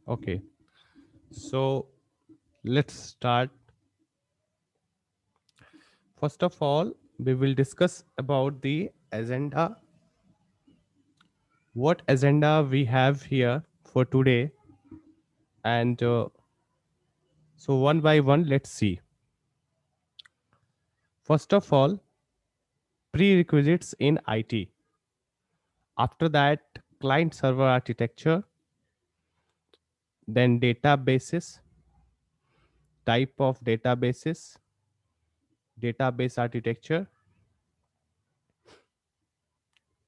Okay, so let's start. First of all, we will discuss about the agenda. What agenda we have here for today, and so one by one, let's see. First of all, prerequisites in IT. After that, client server architecture, then databases, type of databases, database architecture,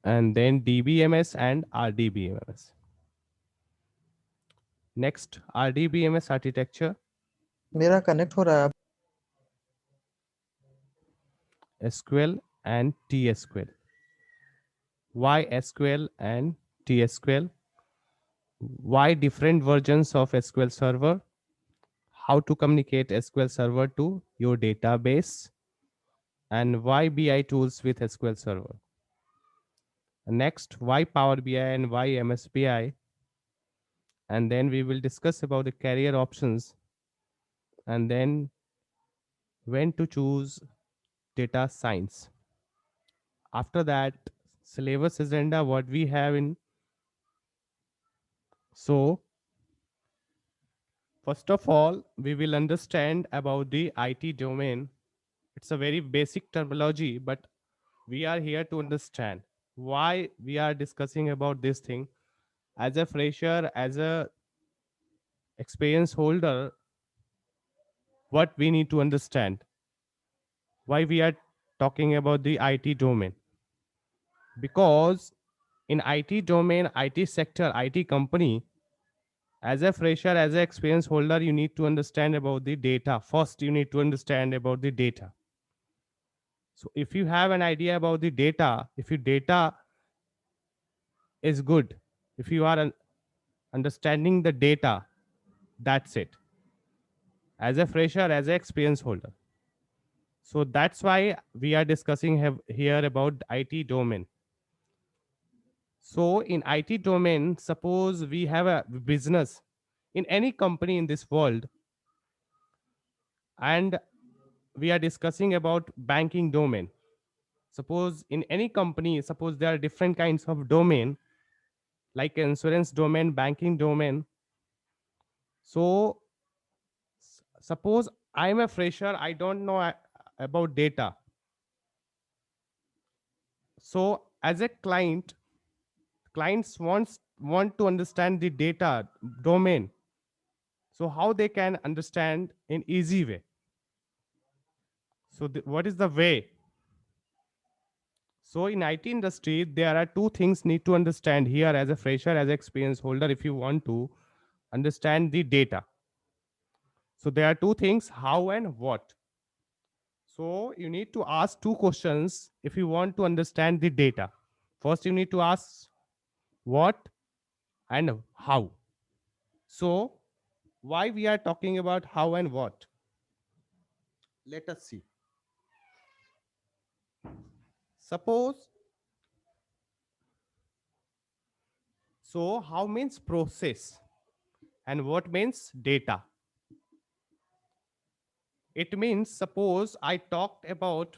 and then DBMS and RDBMS. Next, RDBMS architecture, मेरा connect हो रहा है SQL and T-SQL. Why SQL and T-SQL? Why different versions of SQL Server? How to communicate SQL Server to your database? And why BI tools with SQL Server? Next, why Power BI and why MSBI? And then we will discuss about the career options, and then when to choose data science. After that, syllabus agenda, what we have in. So first of all, we will understand about the IT domain. It's a very basic terminology, but we are here to understand why we are discussing about this thing. As a fresher, as a experience holder, what we need to understand, why we are talking about the IT domain. Because in IT domain, IT sector, IT company, as a fresher, as an experience holder, you need to understand about the data. First, you need to understand about the data. So if you have an idea about the data, if your data is good, if you are understanding the data, that's it. As a fresher, as an experience holder. So that's why we are discussing here about IT domain. So in IT domain, suppose we have a business in any company in this world, and we are discussing about banking domain. Suppose in any company, suppose there are different kinds of domain, like insurance domain, banking domain. So suppose I'm a fresher, I don't know about data. So as a client, clients want to understand the data domain. So how they can understand in easy way. So what is the way? So in IT industry, there are two things need to understand here as a fresher, as experience holder, if you want to understand the data. So there are two things, how and what. So you need to ask two questions if you want to understand the data. First, you need to ask what and how. So why we are talking about how and what? Let us see. Suppose, so how means process and what means data. It means, suppose I talked about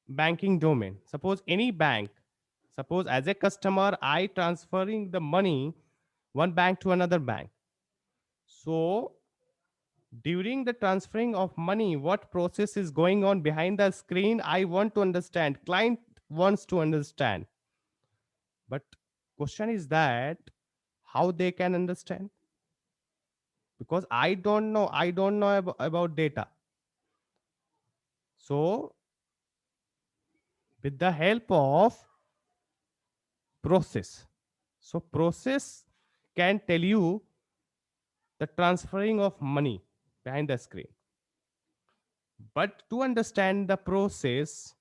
banking domain. Suppose any bank, suppose as a customer, I transferring the money one bank to another bank. So during the transferring of money, what process is going on behind the screen? I want to understand. Client wants to understand. But question is that how they can understand? Because I don't know about data. So with the help of process, so process can tell you the transferring of money behind the screen. But to understand the process,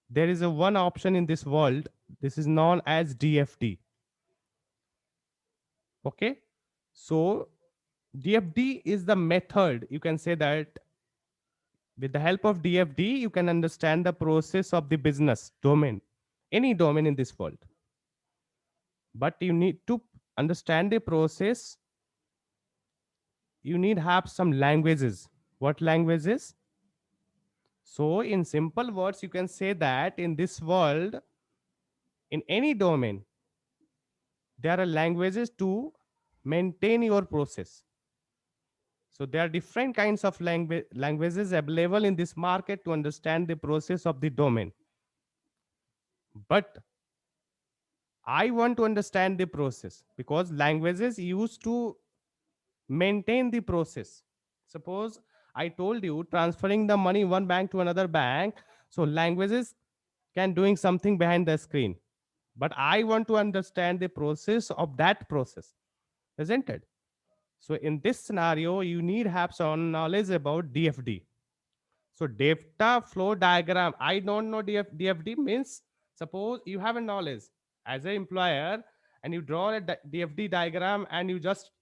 there is a one option in this world. This is known as DFD. Okay. So DFD is the method. You can say that with the help of DFD, you can understand the process of the business domain, any domain in this world. But you need to understand the process you need have some languages. What languages? So in simple words, you can say that in this world, in any domain, there are languages to maintain your process. So there are different kinds of languages available in this market to understand the process of the domain. But I want to understand the process because languages used to maintain the process. Suppose I told you transferring the money one bank to another bank, so languages can doing something behind the screen. But I want to understand the process of that process, isn't it? So in this scenario, you need have some knowledge about DFD. So data flow diagram. I don't know DFD means. Suppose you have a knowledge as an employer and you draw a DFD diagram and you just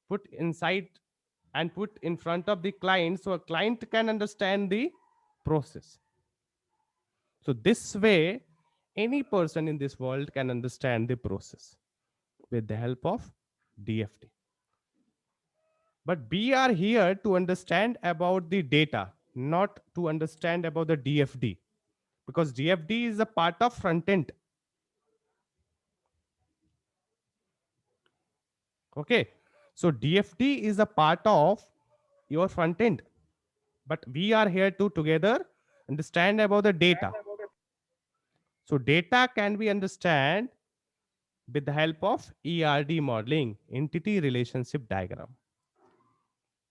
put inside and put in front of the client so a client can understand the process. So this way, any person in this world can understand the process with the help of DFD. But we are here to understand about the data, not to understand about the DFD, because DFD is a part of front end. Okay, so DFD is a part of your front end, but we are here to together understand about the data. So data can be understand with the help of ERD modeling, entity relationship diagram.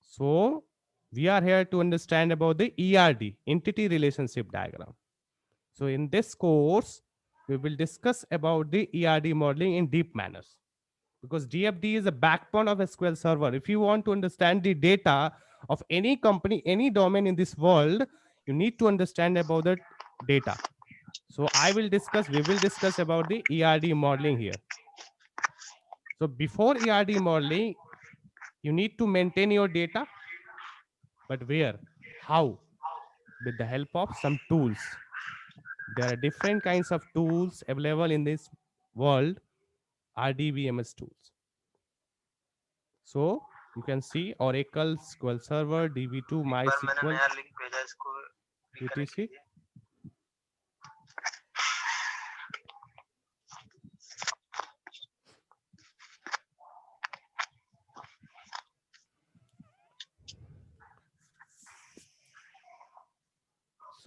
So we are here to understand about the ERD, entity relationship diagram. So in this course, we will discuss about the ERD modeling in deep manners because DFD is a backbone of SQL Server. If you want to understand the data of any company, any domain in this world, you need to understand about the data. So we will discuss about the ERD modeling here. So before ERD modeling, you need to maintain your data, but where? How? With the help of some tools. There are different kinds of tools available in this world, RDBMS tools. So you can see Oracle, SQL Server, DB2, एक बार मैंने MySQL, नया link भेजा इसको reconnect UTC. कीजिए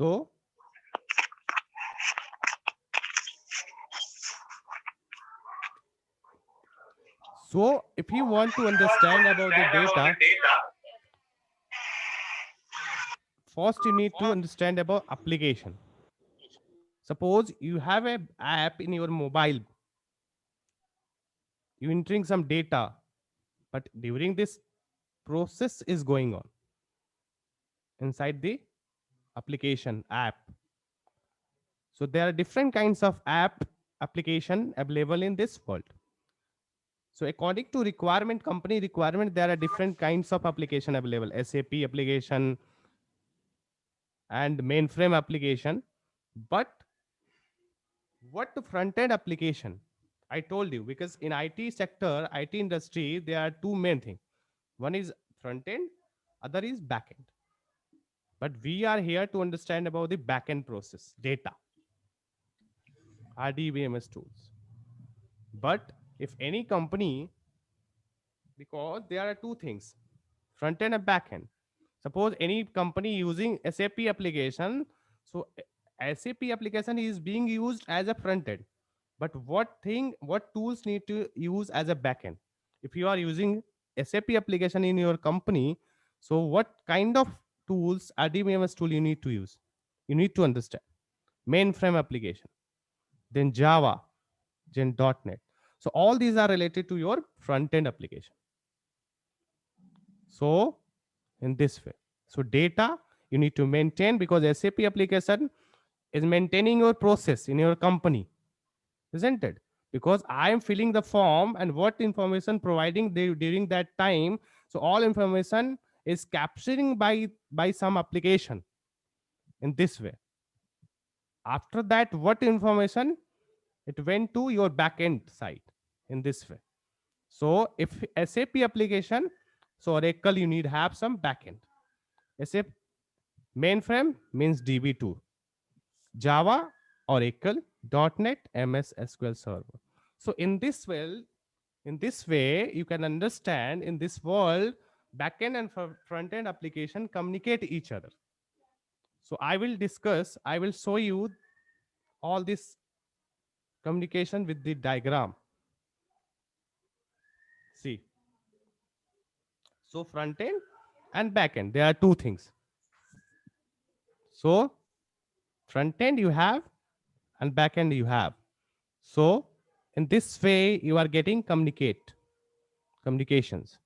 So, so if you want to understand about the data, first you need to understand about application. Suppose you have a app in your mobile, you entering some data, but during this process is going on inside the application app. So there are different kinds of app application available in this world. So according to requirement, company requirement, there are different kinds of application available. SAP application and mainframe application. But what the front end application? I told you because in IT sector, IT industry, there are two main things. One is front end, other is back end. But we are here to understand about the back end process, data, RDBMS tools. But if any company, because there are two things, front end and back end. Suppose any company using SAP application, so SAP application is being used as a front end. But what tools need to use as a back end? If you are using SAP application in your company, so what kind of tools, RDBMS tool you need to use? You need to understand mainframe application, then Java, then .NET. So all these are related to your front end application. So in this way, so data you need to maintain because SAP application is maintaining your process in your company, isn't it? Because I am filling the form and what information providing during that time, so all information is capturing by some application in this way. After that, what information it went to your backend side in this way. So if SAP application So Oracle, you need have some backend. SAP mainframe means DB2. Java, Oracle, .NET, MS SQL Server. So in this way, you can understand in this world, backend and front end application communicate each other. So I will show you all this communication with the diagram. See, so front end and back end, there are two things. So front end you have and back end you have. So in this way, you are getting communications,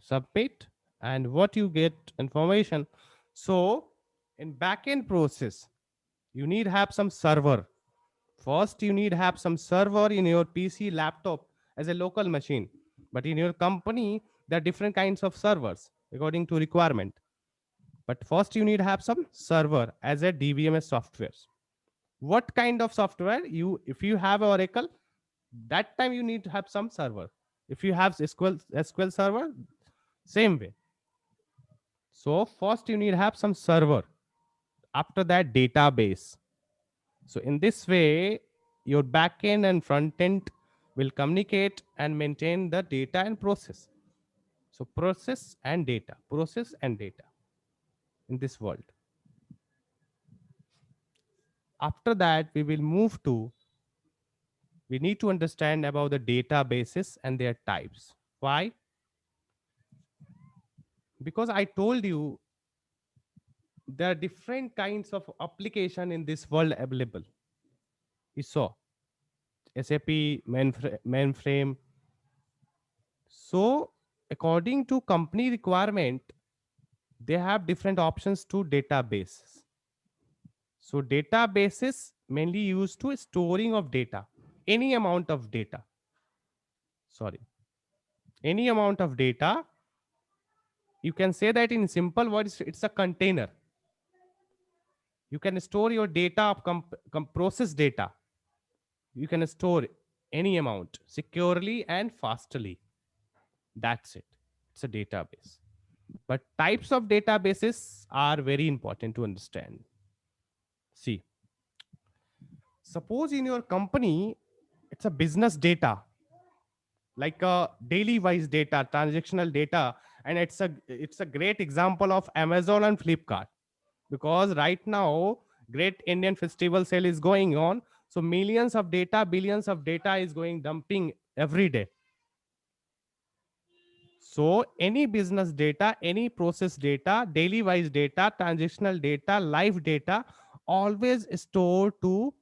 submit, and what you get information. So in back end process, you need have some server. First, you need have some server in your PC, laptop as a local machine. But in your company, there are different kinds of servers according to requirement. But first, you need have some server as a DBMS software. What kind of software you? If you have Oracle, that time you need to have some server. If you have SQL server, same way. So first, you need have some server. After that, database. So in this way, your backend and front end will communicate and maintain the data and process. So process and data in this world. After that, we will move to, we need to understand about the databases and their types. Why? Because I told you there are different kinds of application in this world available. You saw SAP mainframe. So according to company requirement, they have different options to databases. So databases mainly used to storing of data, any amount of data. Sorry, any amount of data. You can say that in simple words, it's a container. You can store your data of process data. You can store any amount securely and fastly. That's it. It's a database. But types of databases are very important to understand. See, suppose in your company, it's a business data, like a daily wise data, transactional data, and it's a great example of Amazon and Flipkart, because right now great Indian festival sale is going on. So millions of data, billions of data is going dumping every day. So any business data, any process data, daily wise data, transactional data, live data, always stored to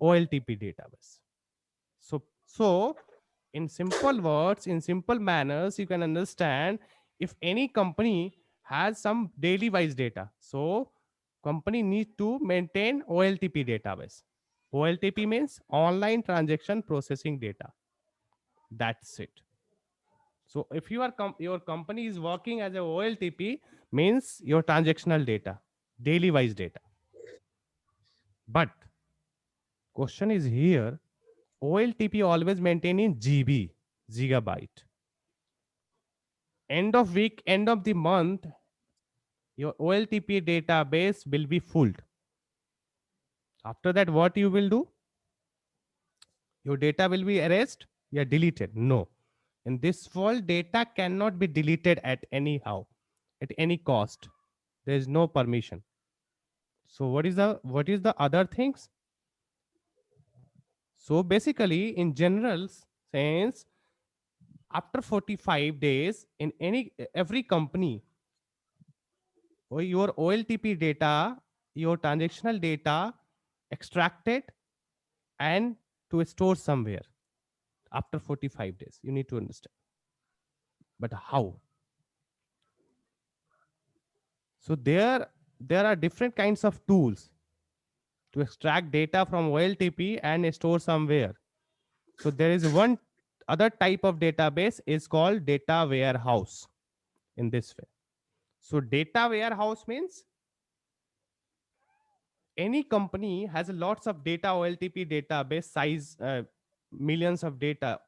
OLTP database. So in simple words, in simple manners, you can understand, if any company has some daily wise data, so company need to maintain OLTP database. OLTP means online transaction processing data. That's it. So if your company is working as a OLTP, means your transactional data, daily wise data. But question is here, OLTP always maintain in GB, gigabyte. End of week, end of the month, your OLTP database will be full. After that, what you will do? Your data will be erased, yeah, deleted. No. In this world, data cannot be deleted at anyhow, at any cost. There is no permission. So what is the other things? So basically, in general sense, after 45 days, in any every company, or your OLTP data, your transactional data extracted and to store somewhere after 45 days. You need to understand. But how? So there are different kinds of tools to extract data from OLTP and store somewhere. So there is one other type of database is called data warehouse in this way. So data warehouse means any company has lots of data OLTP database size, millions of data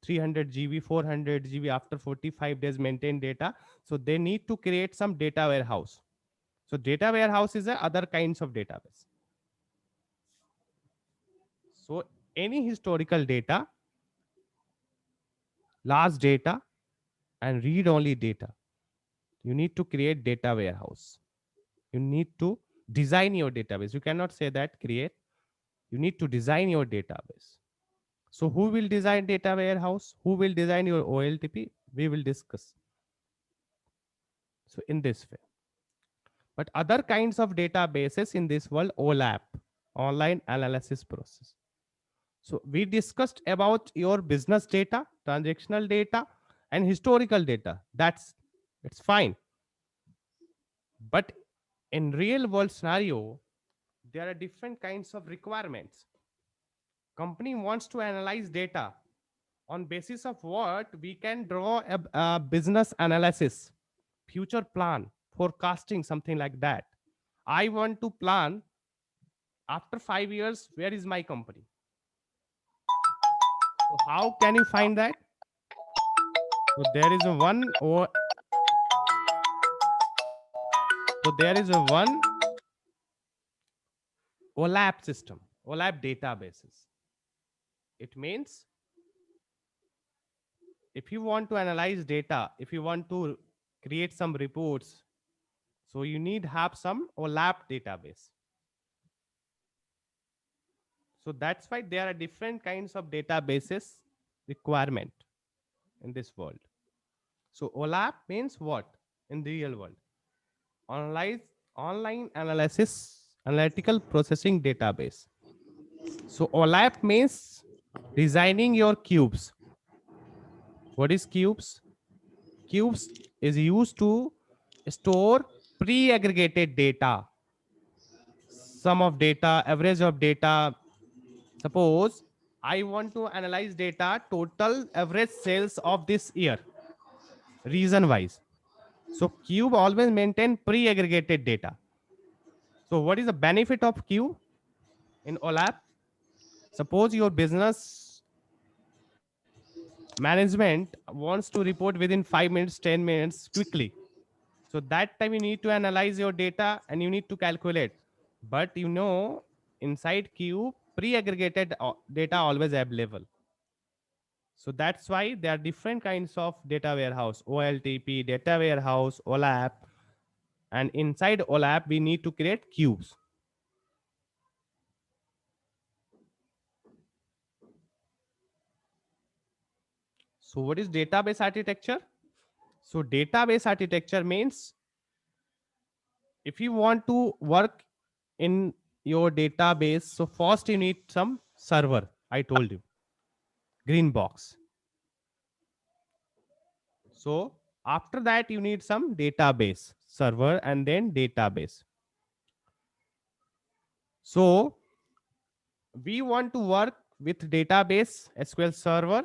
300 GB, 400 GB after 45 days maintain data. So they need to create some data warehouse. So data warehouse is a other kinds of database. So any historical data, large data, and read only data, you need to create data warehouse. You need to design your database. You cannot say that create. You need to design your database. So who will design data warehouse? Who will design your OLTP? We will discuss. So in this way. But other kinds of databases in this world, OLAP, online analysis process. So we discussed about your business data, transactional data, and historical data. It's fine. But in real world scenario, there are different kinds of requirements. Company wants to analyze data. On basis of what we can draw a business analysis, future plan, forecasting, something like that. I want to plan after 5 years where is my company. So how can you find that? So there is a one or so there is a one OLAP system, OLAP databases. It means if you want to analyze data, if you want to create some reports, so you need have some OLAP database. So that's why there are different kinds of databases requirement in this world. So OLAP means what in the real world? Online online analysis analytical processing database. So OLAP means designing your cubes. What is cubes? Cubes is used to store pre-aggregated data, sum of data, average of data. Suppose I want to analyze data, total average sales of this year, reason wise. So cube always maintain pre-aggregated data. So what is the benefit of cube in OLAP? Suppose your business management wants to report within 5 minutes, 10 minutes quickly. So that time you need to analyze your data and you need to calculate. But inside cube, pre-aggregated data always available. So that's why there are different kinds of data warehouse, OLTP, data warehouse, OLAP. And inside OLAP, we need to create cubes. So what is database architecture? So database architecture means if you want to work in your database, so first you need some server. I told you, green box. So after that, you need some database server and then database. So we want to work with database SQL server.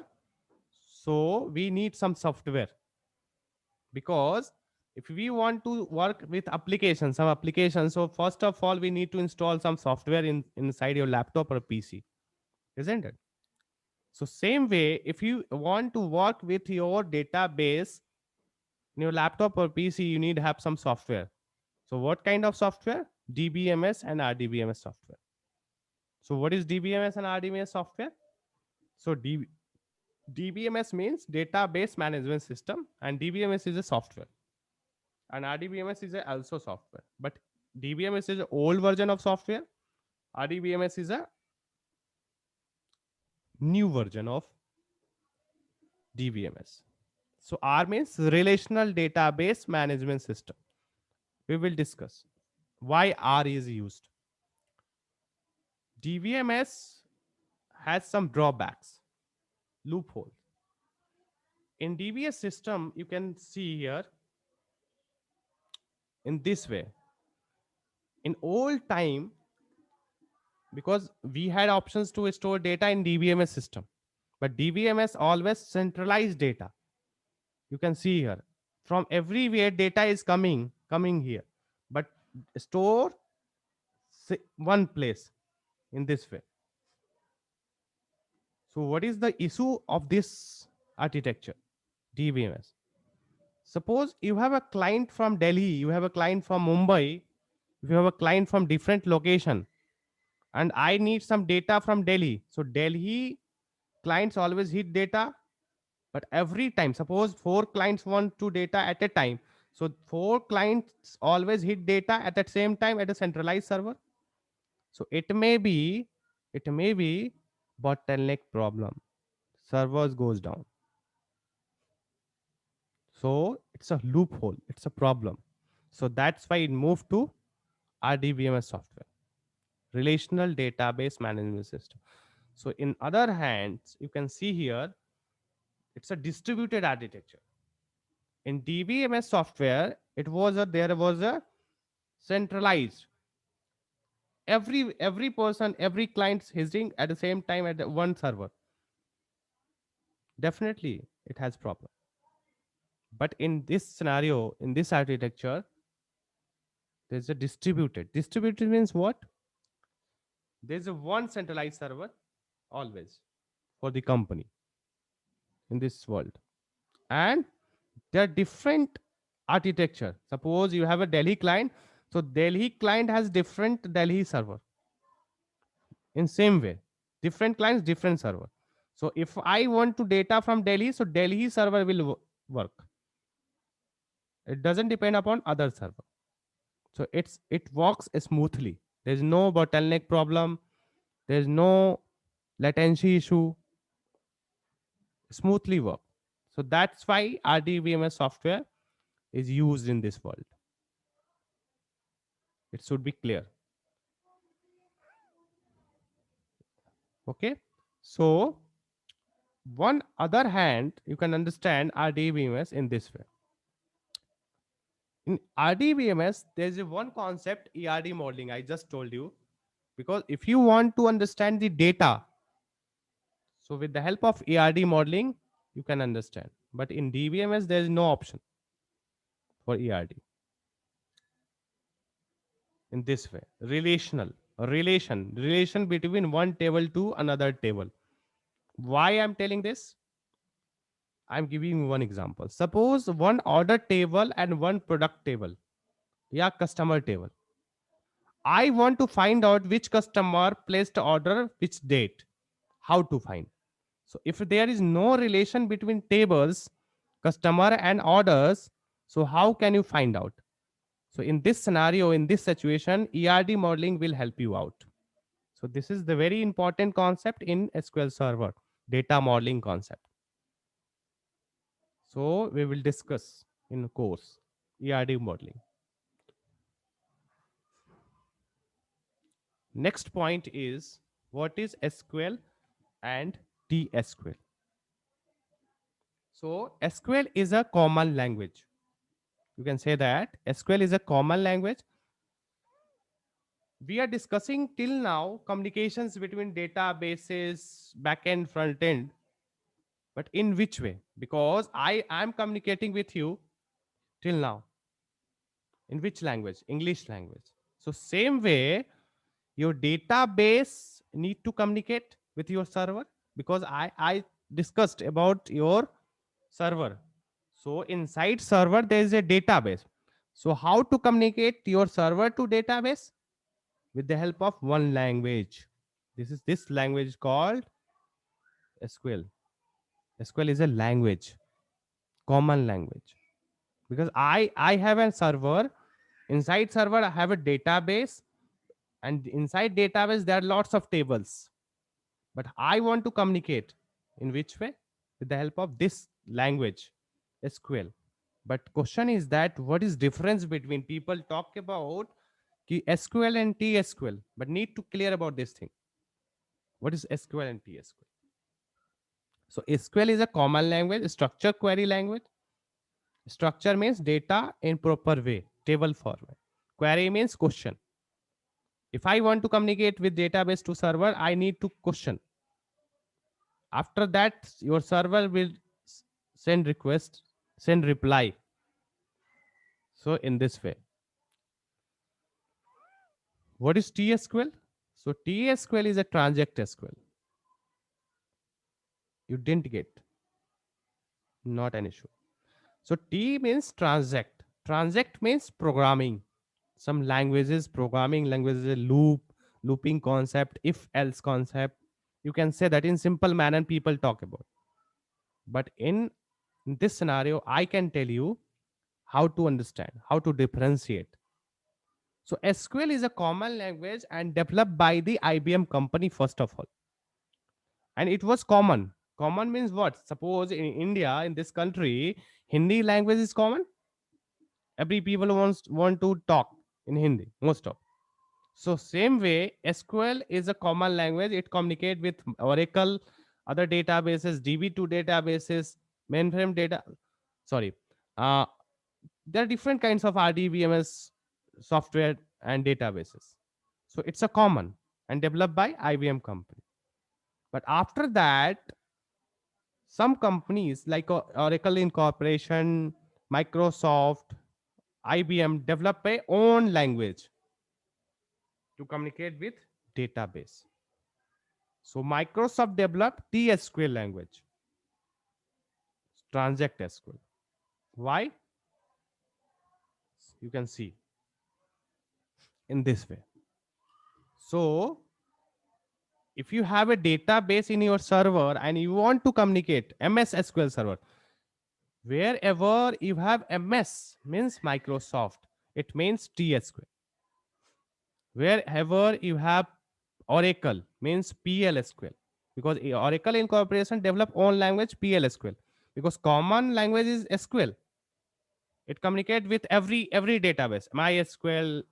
So we need some software because if we want to work with applications, some applications, so first of all, we need to install some software inside your laptop or PC, isn't it? So same way, if you want to work with your database in your laptop or PC, you need to have some software. So what kind of software? DBMS and RDBMS software. So what is DBMS and RDBMS software? So DBMS means database management system, and DBMS is a software, and RDBMS is also software. But DBMS is an old version of software. RDBMS is a new version of DBMS. So R means relational database management system. We will discuss why R is used. DBMS has some drawbacks, loopholes. In DBS system, you can see here in this way. In old time, because we had options to store data in DBMS system, but DBMS always centralized data. You can see here from everywhere data is coming here, but store one place in this way. So what is the issue of this architecture, DBMS. Suppose you have a client from Delhi, you have a client from Mumbai, you have a client from different location, and I need some data from Delhi. So Delhi clients always hit data, but every time, suppose four clients want to data at a time. So four clients always hit data at the same time at a centralized server. So it may be bottleneck problem. Servers goes down. So it's a loophole. It's a problem. So that's why it moved to RDBMS software, relational database management system. So in other hands, you can see here it's a distributed architecture. In DBMS software, there was a centralized. Every person, every client hitting at the same time at the one server. Definitely, it has problem. But in this scenario, in this architecture, there's a distributed. Distributed means what? There's a one centralized server always for the company in this world. And there are different architecture. Suppose you have a Delhi client, so Delhi client has different Delhi server. In same way, different clients, different server. So if I want to data from Delhi, so Delhi server will work. It doesn't depend upon other server. So it works smoothly. There's no bottleneck problem. There's no latency issue. Smoothly work. So that's why RDBMS software is used in this world. It should be clear. Okay. So one other hand, you can understand RDBMS in this way. In RDBMS, there's a one concept, ERD modeling. I just told you, because if you want to understand the data, so with the help of ERD modeling, you can understand. But in DBMS, there is no option for ERD in this way. Relation between one table to another table. Why I'm telling this? I'm giving you one example. Suppose one order table and one product table. Yeah, customer table. I want to find out which customer placed order, which date. How to find? So if there is no relation between tables, customer and orders, so how can you find out? So in this scenario, in this situation, ERD modeling will help you out. So this is the very important concept in SQL Server, data modeling concept. So we will discuss in course ERD modeling. Next point is what is SQL and T-SQL. So SQL is a common language. You can say that SQL is a common language. We are discussing till now communications between databases, backend, front end. But in which way? Because I am communicating with you till now. In which language? English language. So same way, your database need to communicate with your server, because I discussed about your server. So inside server there is a database. So how to communicate your server to database? With the help of one language. This language called SQL. SQL is a language, common language. Because I have a server. Inside server I have a database, and inside database there are lots of tables. But I want to communicate in which way? With the help of this language, SQL. But question is that what is difference between people talk about SQL and T-SQL, but need to clear about this thing. What is SQL and T-SQL? So SQL is a common language, structure query language. Structure means data in proper way, table format. Query means question. If I want to communicate with database to server, I need to question. After that, your server will send request, send reply. So in this way, what is T-SQL? So T-SQL is a transact SQL. You didn't get. Not an issue. So T means transact. Transact means programming. Some languages, programming languages, looping concept, if else concept. You can say that in simple manner people talk about. But in this scenario, I can tell you how to understand, how to differentiate. So SQL is a common language and developed by the IBM company first of all. And it was common. Common means what? Suppose in India, in this country, Hindi language is common. Every people want to talk in Hindi, most of. So same way, SQL is a common language. It communicate with Oracle, other databases, DB2 databases, mainframe data. Sorry, uh, there are different kinds of RDBMS software and databases. So it's a common and developed by IBM company. But after that, some companies like Oracle Incorporation, Microsoft, IBM develop a own language to communicate with database. So Microsoft developed T-SQL language, Transact SQL. Why? You can see in this way. So if you have a database in your server and you want to communicate MS SQL server, wherever you have MS means Microsoft, it means TSQL. Wherever you have Oracle means PLSQL, because Oracle Incorporation develop own language PLSQL, because common language is SQL. It communicate with every database, MySQL,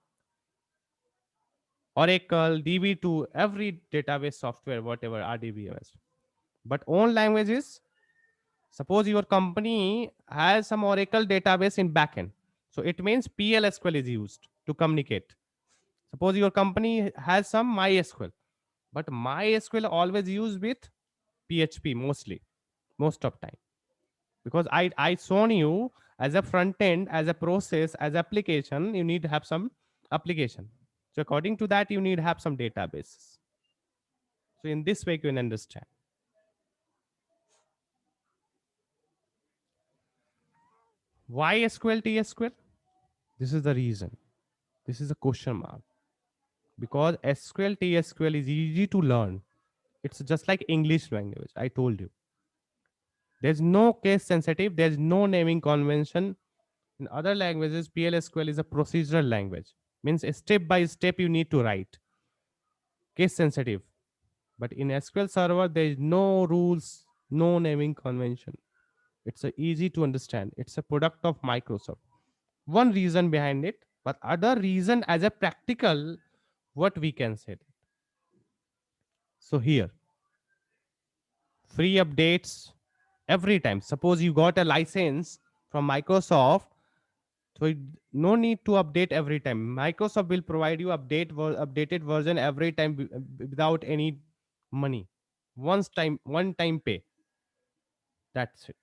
Oracle, DB2, every database software, whatever RDBMS. But own language is, suppose your company has some Oracle database in backend, so it means PLSQL is used to communicate. Suppose your company has some MySQL, but MySQL always used with PHP mostly, most of time, because I shown you as a front end, as a process, as application, you need to have some application. So according to that, you need to have some databases. So in this way, you can understand why SQL TSQL. This is the reason. This is a question mark, because SQL TSQL is easy to learn. It's just like English language. I told you. There's no case sensitive. There's no naming convention. In other languages, PLSQL is a procedural language. Means step by step you need to write. Case sensitive. But in SQL Server, there is no rules, no naming convention. It's a easy to understand. It's a product of Microsoft. One reason behind it, but other reason as a practical, what we can say. So here, free updates every time. Suppose you got a license from Microsoft, so no need to update every time. Microsoft will provide you updated version every time without any money. One time pay. That's it.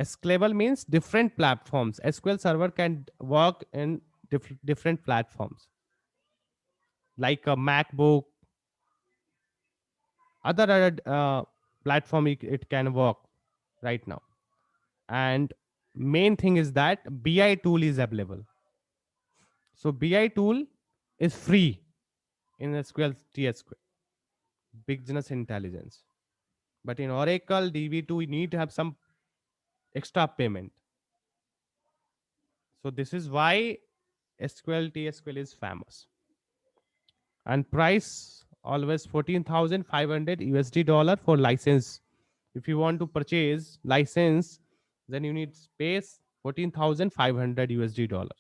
Scalable means different platforms. SQL Server can work in different platforms like a MacBook, other platform it can work right now. And main thing is that BI tool is available. So BI tool is free in SQL TSQL, business intelligence. But in Oracle DB2, you need to have some extra payment. So this is why SQL TSQL is famous. And price always 14,500 USD dollar for license. If you want to purchase license, then you need space 14,500 USD dollar.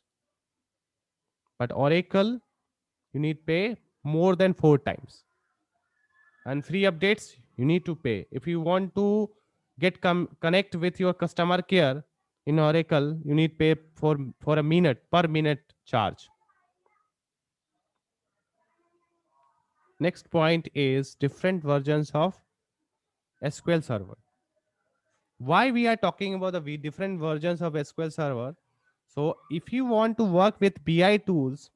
But Oracle, you need pay more than 4 times. And free updates you need to pay. If you want to connect with your customer care in Oracle, you need pay for a minute, per minute charge. Next point is different versions of SQL Server. Why we are talking about the different versions of SQL Server? So if you want to work with BI tools,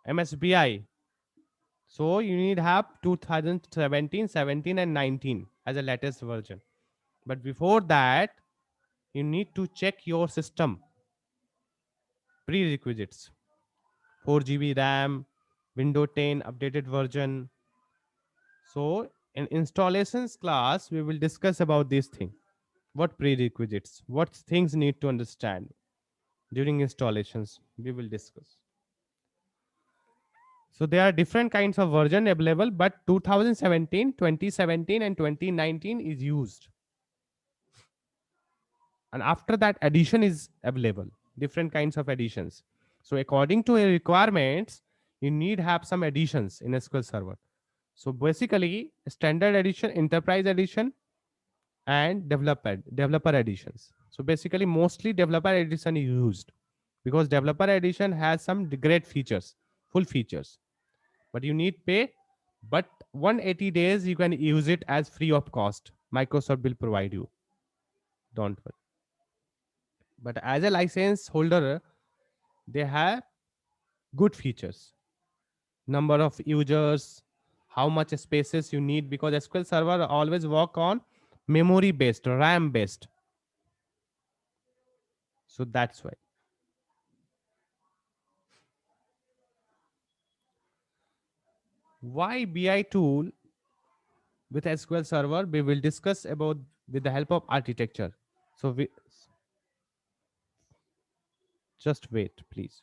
MSBI, so you need have 2017, 17 and 19 as a latest version. But before that, you need to check your system prerequisites: 4 GB RAM, Windows 10 updated version. So, in installations class, we will discuss about this thing. What prerequisites, what things need to understand during installations, we will discuss. So there are different kinds of version available, but 2017, 2017, and 2019 is used. And after that, addition is available. Different kinds of additions. So according to your requirements, you need have some additions in SQL Server. So basically, standard edition, enterprise edition, and developer editions. So basically, mostly developer edition is used because developer edition has some great features, full features, but you need pay. But 180 days you can use it as free of cost. Microsoft will provide you. Don't worry. But as a license holder, they have good features. Number of users, how much spaces you need, because SQL Server always work on memory based, RAM based. So that's why BI tool with SQL Server we will discuss about with the help of architecture. So we just wait, please.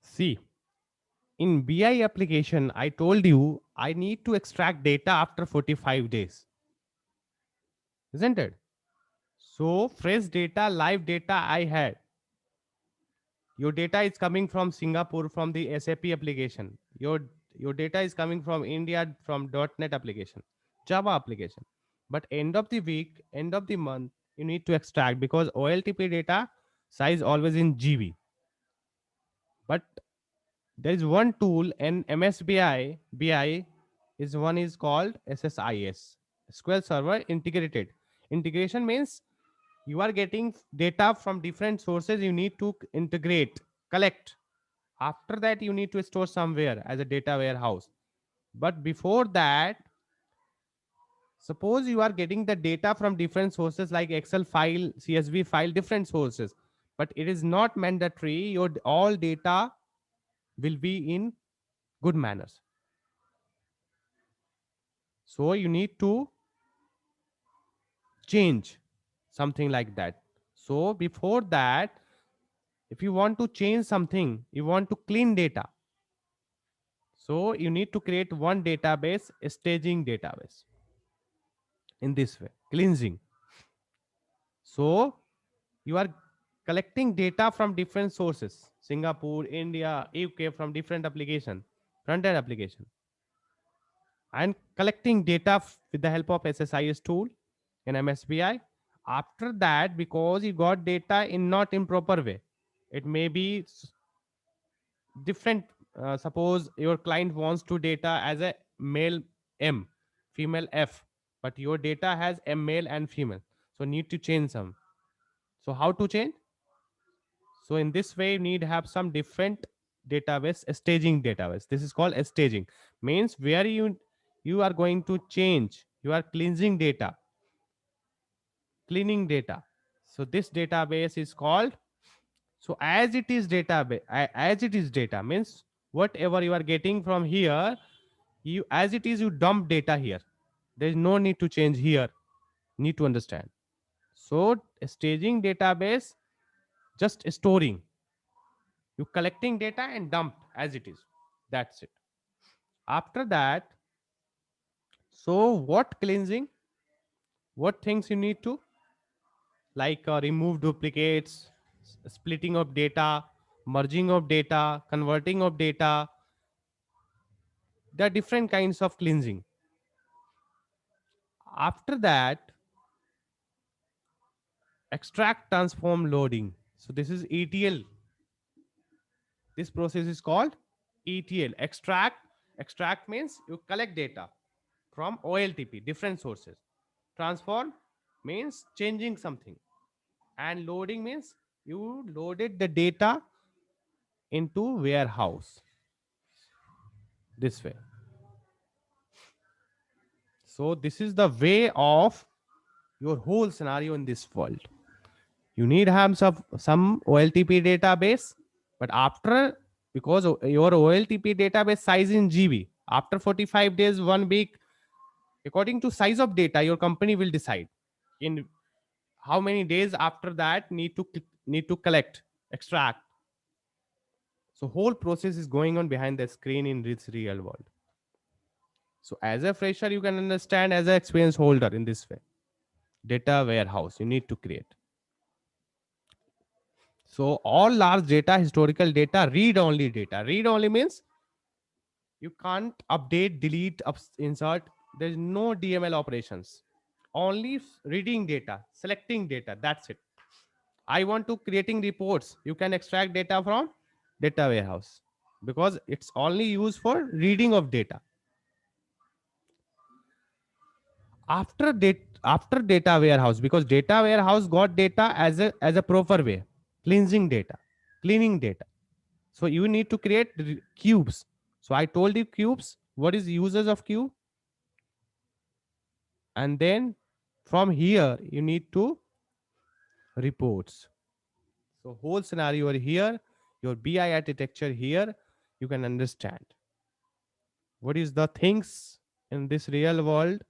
See, in BI application, I told you I need to extract data after 45 days, isn't it? So, fresh data, live data I had. Your data is coming from Singapore from the SAP application. Your data is coming from India from .NET application, Java application. But end of the week, end of the month, you need to extract because OLTP data size always in GB. But there is one tool in MSBI BI is one is called SSIS, SQL Server Integrated. Integration means you are getting data from different sources. You need to integrate, collect. After that, you need to store somewhere as a data warehouse. But before that, suppose you are getting the data from different sources like Excel file, CSV file, different sources. But it is not mandatory. Your all data will be in good manners. So you need to change something like that. So before that, if you want to change something, you want to clean data. So you need to create one database, a staging database in this way, cleansing. So you are collecting data from different sources, Singapore, India, UK, from different application, front end application, and collecting data with the help of SSIS tool in MSBI. After that, because you got data in not in proper way, it may be different. Suppose your client wants to data as a male M, female F, but your data has a male and female. So need to change some. So how to change? So in this way, you need have some different database, a staging database. This is called a staging. Means where you are going to change, you are cleansing data, cleaning data. So this database is called, so as it is database, as it is data means whatever you are getting from here, you as it is you dump data here. There is no need to change here. Need to understand. So staging database just storing. You collecting data and dump as it is. That's it. After that, so what cleansing? What things you need to, like remove duplicates, splitting of data, merging of data, converting of data. There are different kinds of cleansing. After that, extract, transform, loading. So this is ETL. This process is called ETL. Extract means you collect data from OLTP, different sources. Transform means changing something. And loading means you loaded the data into warehouse this way. So this is the way of your whole scenario in this world. You need have some OLTP database, but after, because your OLTP database size in GB, after 45 days, 1 week, according to size of data, your company will decide in how many days after that need to collect, extract. So whole process is going on behind the screen in this real world. So as a fresher, you can understand, as an experience holder in this way. Data warehouse you need to create. So all large data, historical data, read only data. Read only means you can't update, delete, insert. There's no DML operations. Only reading data, selecting data. That's it. I want to creating reports. You can extract data from data warehouse because it's only used for reading of data. After data warehouse, because data warehouse got data as a proper way, cleansing data, cleaning data. So you need to create cubes. So I told you cubes, what is uses of cube, and then from here you need to reports. So whole scenario are here, your BI architecture here, you can understand what is the things in this real world.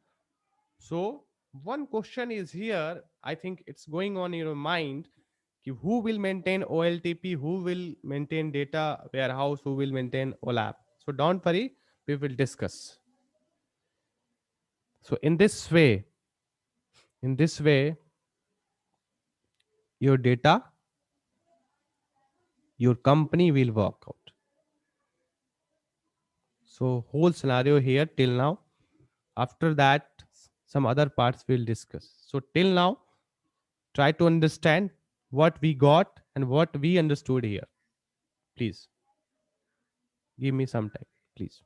So one question is here, I think it's going on in your mind, who will maintain OLTP, who will maintain data warehouse, who will maintain OLAP. So don't worry, we will discuss. So in this way, your data, your company will work out. So whole scenario here till now. After that, some other parts we'll discuss. So till now, try to understand what we got and what we understood here. Please give me some time, please.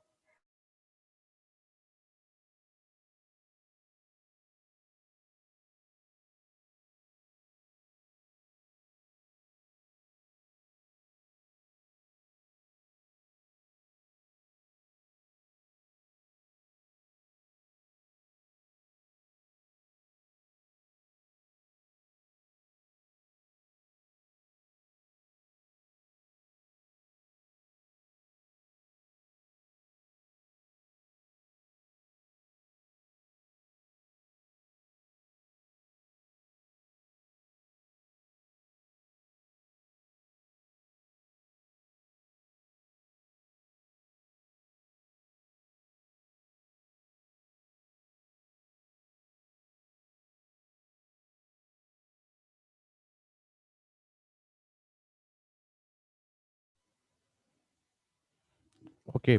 Okay.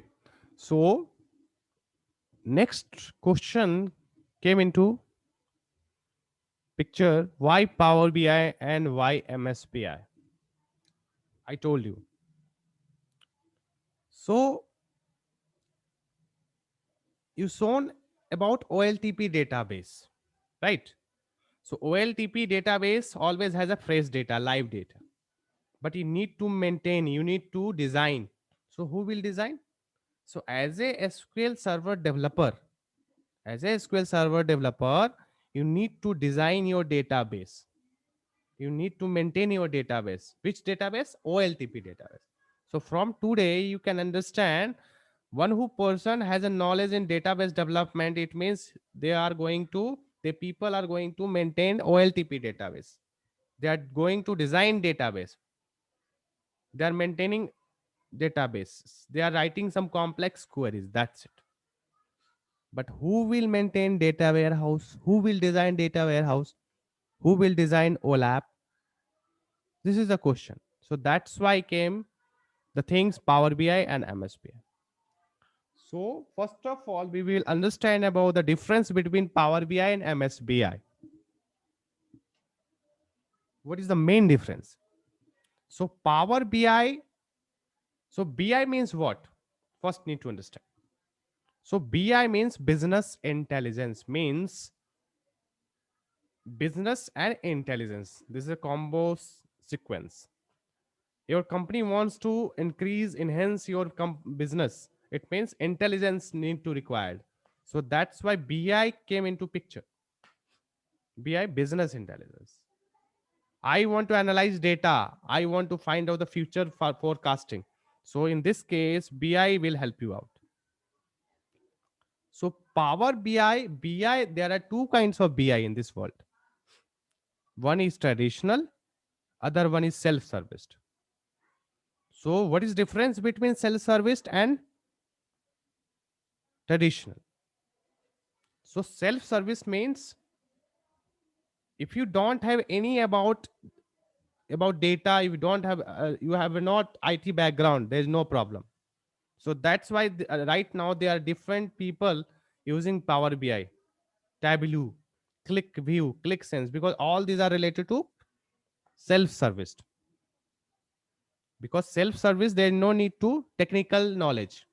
So next question came into picture, why Power BI and why MSBI. I told you. So you shown about OLTP database, right? So OLTP database always has a fresh data, live data, but you need to maintain, you need to design. So who will design? So as a SQL Server developer, you need to design your database. You need to maintain your database. Which database? OLTP database. So from today, you can understand, one who person has a knowledge in database development, it means the people are going to maintain OLTP database. They are going to design database. They are maintaining databases. They are writing some complex queries. That's it. But who will maintain data warehouse? Who will design data warehouse? Who will design OLAP? This is the question. So that's why came the things Power BI and MSBI. So first of all, we will understand about the difference between Power BI and MSBI. What is the main difference? So Power BI, so BI means what? First need to understand. So BI means business intelligence, means business and intelligence. This is a combo sequence. Your company wants to increase, enhance your business. It means intelligence need to required. So that's why BI came into picture. BI, business intelligence. I want to analyze data. I want to find out the future for forecasting. So in this case, BI will help you out. So Power BI, there are two kinds of BI in this world. One is traditional, other one is self-serviced. So what is difference between self-serviced and traditional? So self-service means if you don't have any about data, if you don't have you have not IT background, there is no problem. So that's why right now there are different people using Power BI, Tableau, ClickView, ClickSense, because all these are related to self-service. Because self-service, there is no need to technical knowledge.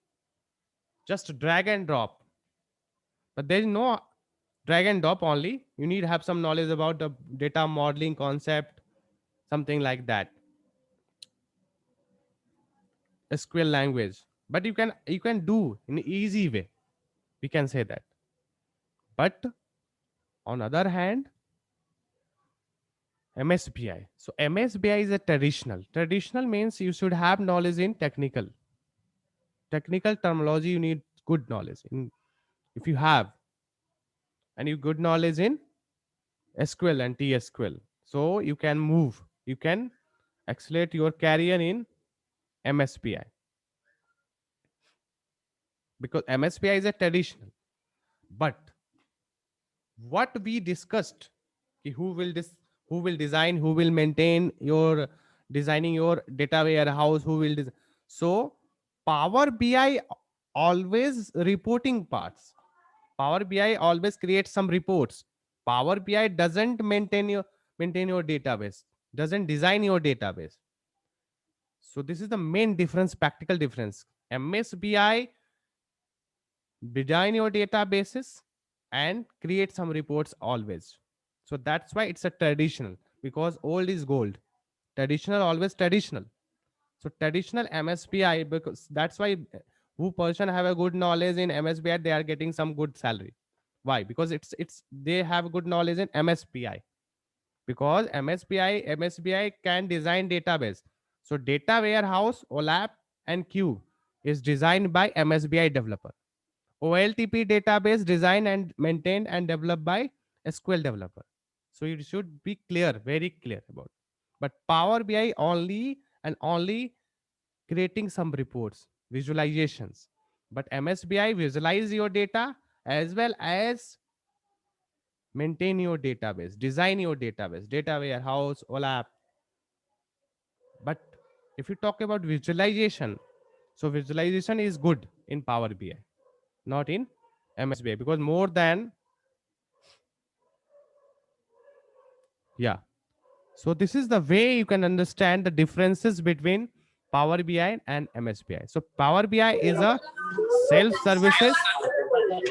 Just drag and drop. But there is no drag and drop only. You need to have some knowledge about the data modeling concept, something like that. SQL language. But you can do in easy way. We can say that. But on other hand, MSBI. So MSBI is a traditional. Traditional means you should have knowledge in technical terminology. You need good knowledge in, if you have, and you good knowledge in SQL and T-SQL. So you can move. You can accelerate your career in MSBI, because MSBI is a traditional. But what we discussed, who will who will design, who will maintain your designing your data warehouse, who will so Power BI always reporting parts. Power BI always creates some reports. Power BI doesn't maintain your database, doesn't design your database. So this is the main difference, practical difference. MSBI design your databases and create some reports always. So that's why it's a traditional, because old is gold. Traditional always traditional. So traditional MSBI, because that's why who person have a good knowledge in MSBI, they are getting some good salary. Why? Because it's they have good knowledge in MSBI. Because MSBI can design database. So data warehouse, OLAP and queue is designed by MSBI developer. OLTP database designed and maintained and developed by SQL developer. So it should be clear, very clear about. But Power BI only and only creating some reports, visualizations. But MSBI visualize your data as well as maintain your database, design your database, data warehouse, OLAP. But if you talk about visualization, so visualization is good in Power BI, not in MSBI, because more than, yeah. So this is the way you can understand the differences between Power BI and MSBI. So Power BI is a self services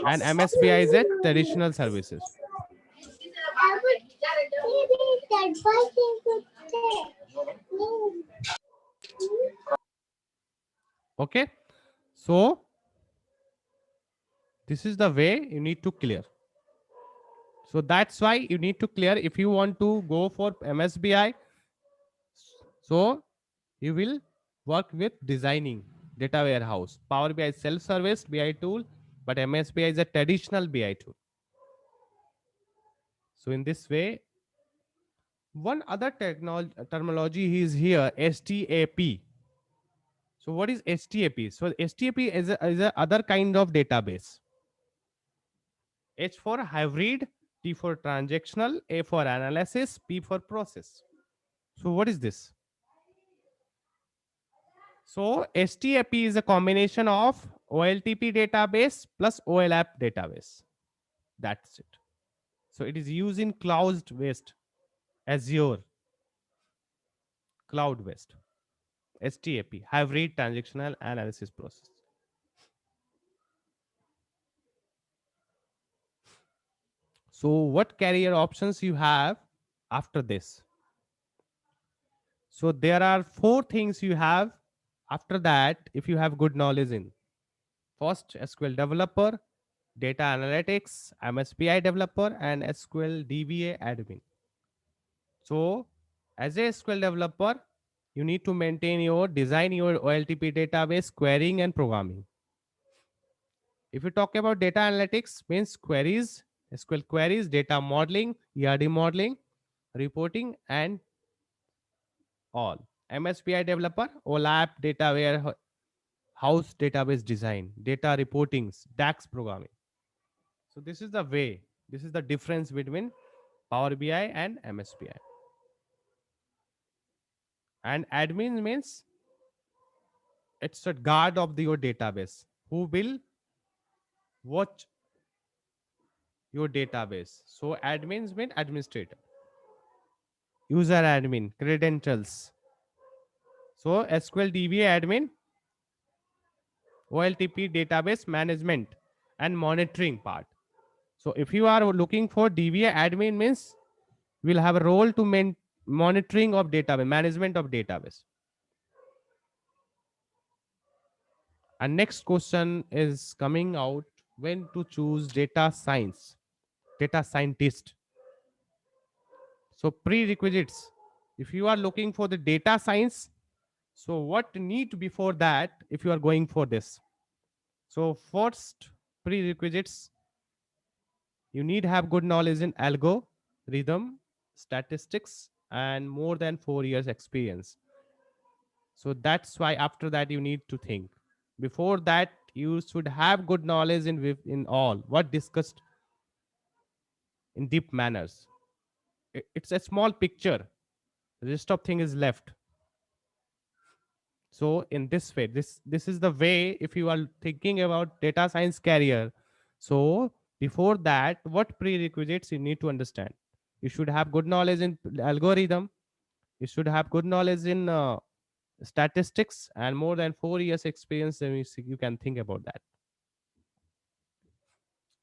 and MSBI is a traditional services. Okay. So this is the way you need to clear. So that's why you need to clear if you want to go for MSBI. So you will work with designing data warehouse. Power BI is self-service BI tool, but MSBI is a traditional BI tool. So in this way, one other technology terminology is here, STAP. So what is HTAP? So HTAP is a other kind of database. H for hybrid, T for transactional, A for analysis, P for process. So what is this? So HTAP is a combination of OLTP database plus OLAP database. That's it. So it is used in cloud based Azure cloud based HTAP hybrid transactional analysis process. So what career options you have after this? So there are four things you have after that if you have good knowledge in. First, SQL developer, data analytics, MSPI developer, and SQL DBA admin. So as a SQL developer, you need to maintain your design your OLTP database querying and programming. If you talk about data analytics, means queries, SQL queries, data modeling, ERD modeling, reporting, and all. MSPI developer, OLAP data warehouse database design, data reportings, DAX programming. So this is the way. This is the difference between Power BI and MSPI. And admin means it's a guard of your database who will watch your database. So admins mean administrator, user admin, credentials. So SQL DBA admin, OLTP database management and monitoring part. So if you are looking for DBA admin means will have a role to monitoring of database, management of database. And next question is coming out when to choose data science, data scientist. So prerequisites. If you are looking for the data science, so what need before that if you are going for this? So first prerequisites, you need have good knowledge in algorithm, statistics, and more than 4 years experience. So that's why after that you need to think. Before that, you should have good knowledge in all what discussed in deep manners. It's a small picture. The rest of thing is left. So in this way, this is the way if you are thinking about data science career. So before that, what prerequisites you need to understand? You should have good knowledge in algorithm. You should have good knowledge in statistics and more than 4 years experience. Then you can think about that.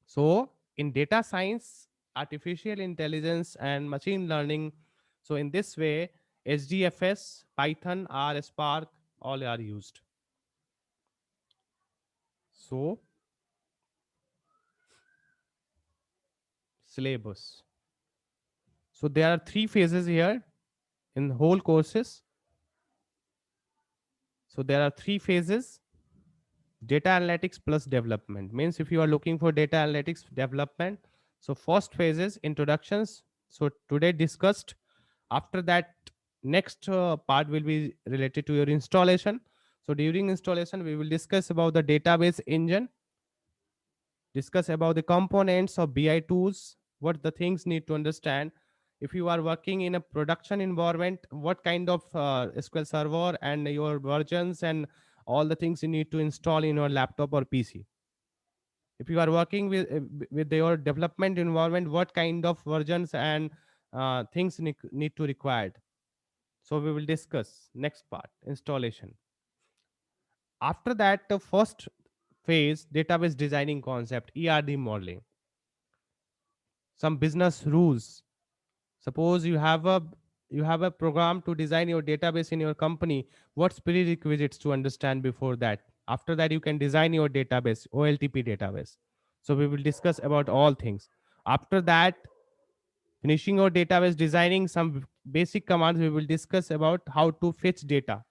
So in data science, artificial intelligence, and machine learning, so in this way, HDFS, Python, R, Spark, all are used. So syllabus. So there are three phases here in whole courses. So there are three phases. Data analytics plus development means if you are looking for data analytics development, so first phase is introductions. So today discussed. After that, next part will be related to your installation. So during installation, we will discuss about the database engine, discuss about the components of BI tools, what the things need to understand. If you are working in a production environment, what kind of SQL server and your versions and all the things you need to install in your laptop or PC. If you are working with your development environment, what kind of versions and things need to required. So we will discuss next part installation. After that, the first phase database designing concept, ERD modeling, some business rules. Suppose you have a program to design your database in your company. What's prerequisites to understand before that? After that, you can design your database, OLTP database. So we will discuss about all things. After that, finishing your database, designing some basic commands, we will discuss about how to fetch data.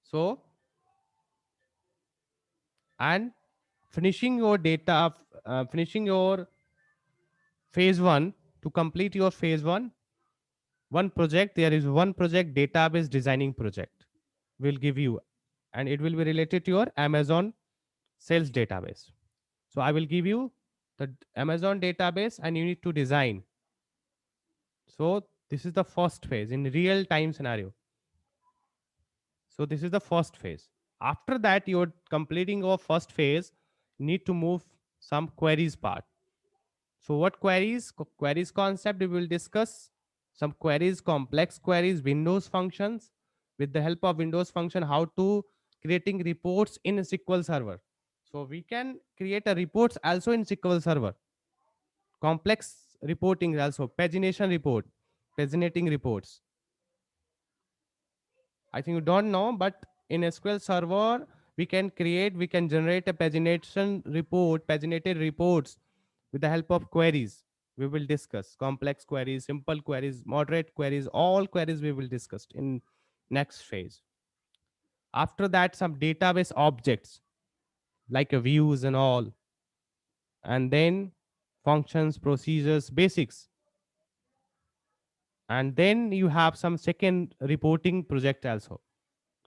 So and finishing your data, finishing your phase one, to complete your phase one, One project, there is one project, database designing project will give you, and it will be related to your Amazon sales database. So I will give you the Amazon database and you need to design. So this is the first phase in real time scenario. So this is the first phase. After that, you're completing your first phase, need to move some queries part. So what queries? Queries concept we will discuss. Some queries, complex queries, Windows functions. With the help of Windows function, how to creating reports in a SQL Server. So we can create a reports also in SQL Server. Complex reporting also, pagination report, paginating reports. I think you don't know, but in SQL Server, we can generate a pagination report, paginated reports with the help of queries. We will discuss complex queries, simple queries, moderate queries, all queries we will discuss in next phase. After that, some database objects like a views and all, and then functions, procedures, basics, and then you have some second reporting project also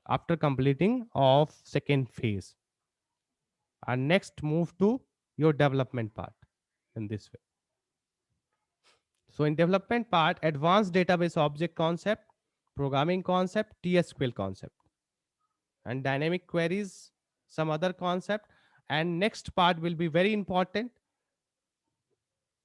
after completing of second phase, and next move to your development part in this way. So in development part, advanced database object concept, programming concept, TSQL concept, and dynamic queries, some other concept. And next part will be very important,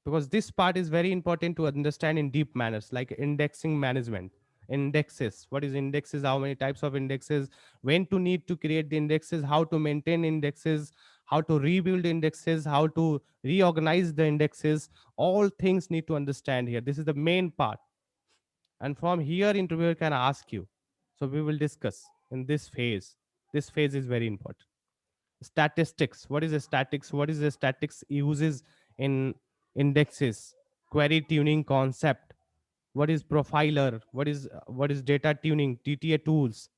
because this part is very important to understand in deep manners, like indexing management. Indexes, what is indexes, how many types of indexes, when to need to create the indexes, how to maintain indexes, how to rebuild indexes, how to reorganize the indexes, all things need to understand here. This is the main part, and from here interviewer can ask you. So we will discuss in this phase. This phase is very important. Statistics, what is a statics, what is a statics uses in indexes, query tuning concept, what is profiler, what is data tuning, TTA tools,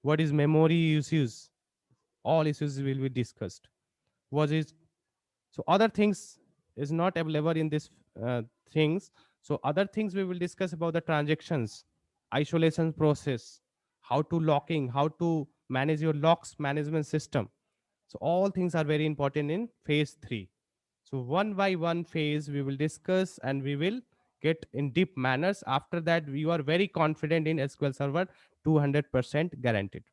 what is memory issues, all issues will be discussed. What is, so other things is not available in this things. So other things we will discuss about the transactions, isolation process, how to locking, how to manage your locks management system. So all things are very important in phase 3. So one by one phase we will discuss and we will get in deep manners. After that, we are very confident in SQL Server, 200% guaranteed.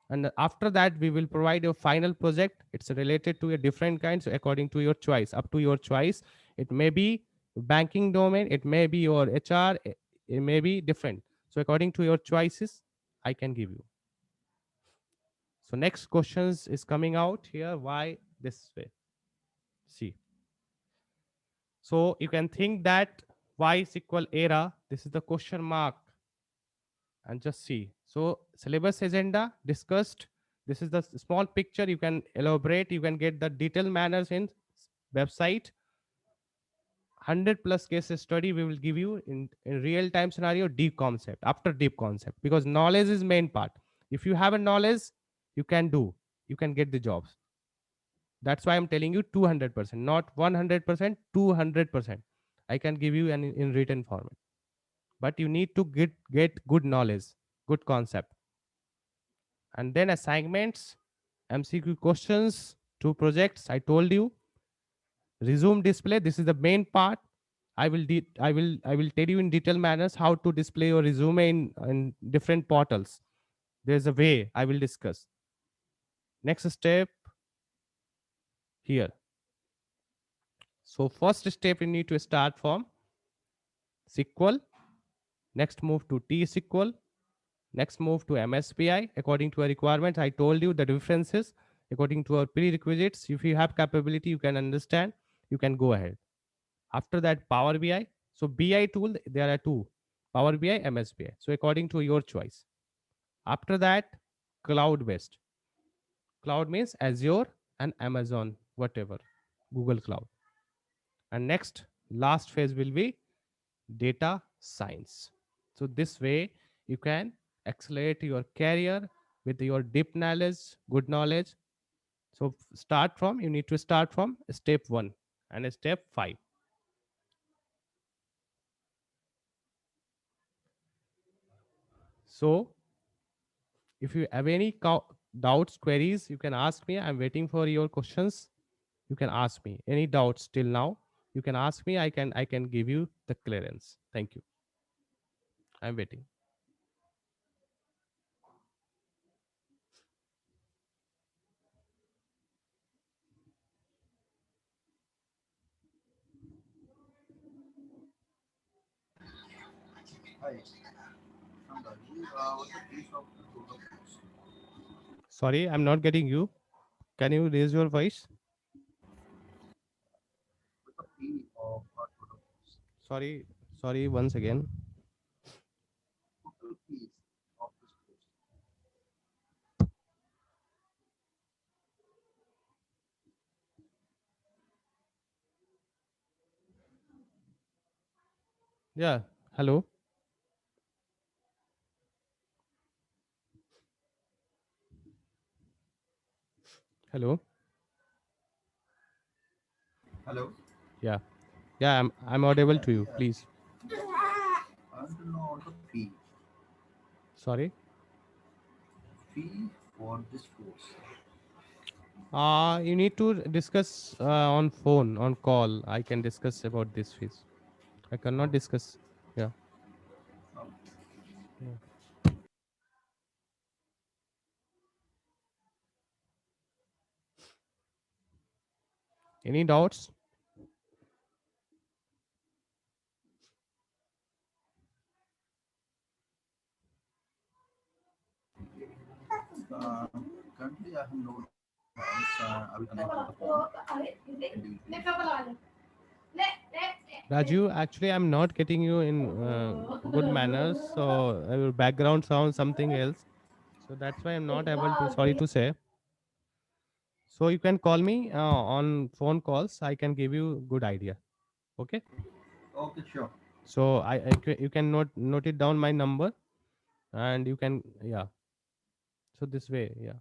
And after that, we will provide a final project. It's related to a different kind. So according to your choice, up to your choice, it may be banking domain, it may be your HR, it may be different. So according to your choices, I can give you. So next questions is coming out here. Why this way? See. So you can think that why SQL era? This is the question mark. And just see. So syllabus agenda discussed. This is the small picture. You can elaborate. You can get the detailed manners in website. 100 plus case study we will give you in real time scenario, deep concept after deep concept, because knowledge is main part. If you have a knowledge, you can do, you can get the jobs. That's why I'm telling you 200%, not 100%, 200%. I can give you an in written format, but you need to get good knowledge, good concept. And then assignments, MCQ questions, two projects. I told you resume display. This is the main part. I will tell you in detailed manners how to display your resume in different portals. There's a way I will discuss. Next step here. So first step you need to start from SQL. Next move to T-SQL. Next move to MSPI according to our requirements. I told you the differences according to our prerequisites. If you have capability, you can understand, you can go ahead. After that, Power BI. So BI tool, there are two, Power BI, MSBI. So according to your choice. After that, cloud based. Cloud means Azure and Amazon, whatever, Google Cloud. And next, last phase will be data science. So this way you can accelerate your career with your deep knowledge, good knowledge. So start from, you need to start from step 1 and step 5. So if you have any doubts, queries, you can ask me. I'm waiting for your questions. You can ask me any doubts till now. You can ask me. I can give you the clearance. Thank you. I'm waiting. Hi, I'm Rajiv. What's the piece of the total cost? Sorry, I'm not getting you. Can you raise your voice? What's the fee of a total cost? Sorry, sorry. Once again. Total fees of this course. Yeah. Hello. Hello. Hello? Yeah. Yeah. I'm audible Yeah, to you. yeah. Please. I want to know the fee. Sorry. Fee for this course. You need to discuss on phone, on call. I can discuss about this fees. I cannot Okay. discuss. Yeah. Okay. Yeah. Any doubts? Uh, Currently, I have no doubts. I will connect with the phone individually. Raju, actually, I'm not getting you in good manners. So your background sounds something else. So that's why I'm not able to. Sorry to say. So you can call me on phone calls. I can give you good idea. Okay. Okay, sure. So you can note it down my number, and you can, yeah. So this way, yeah.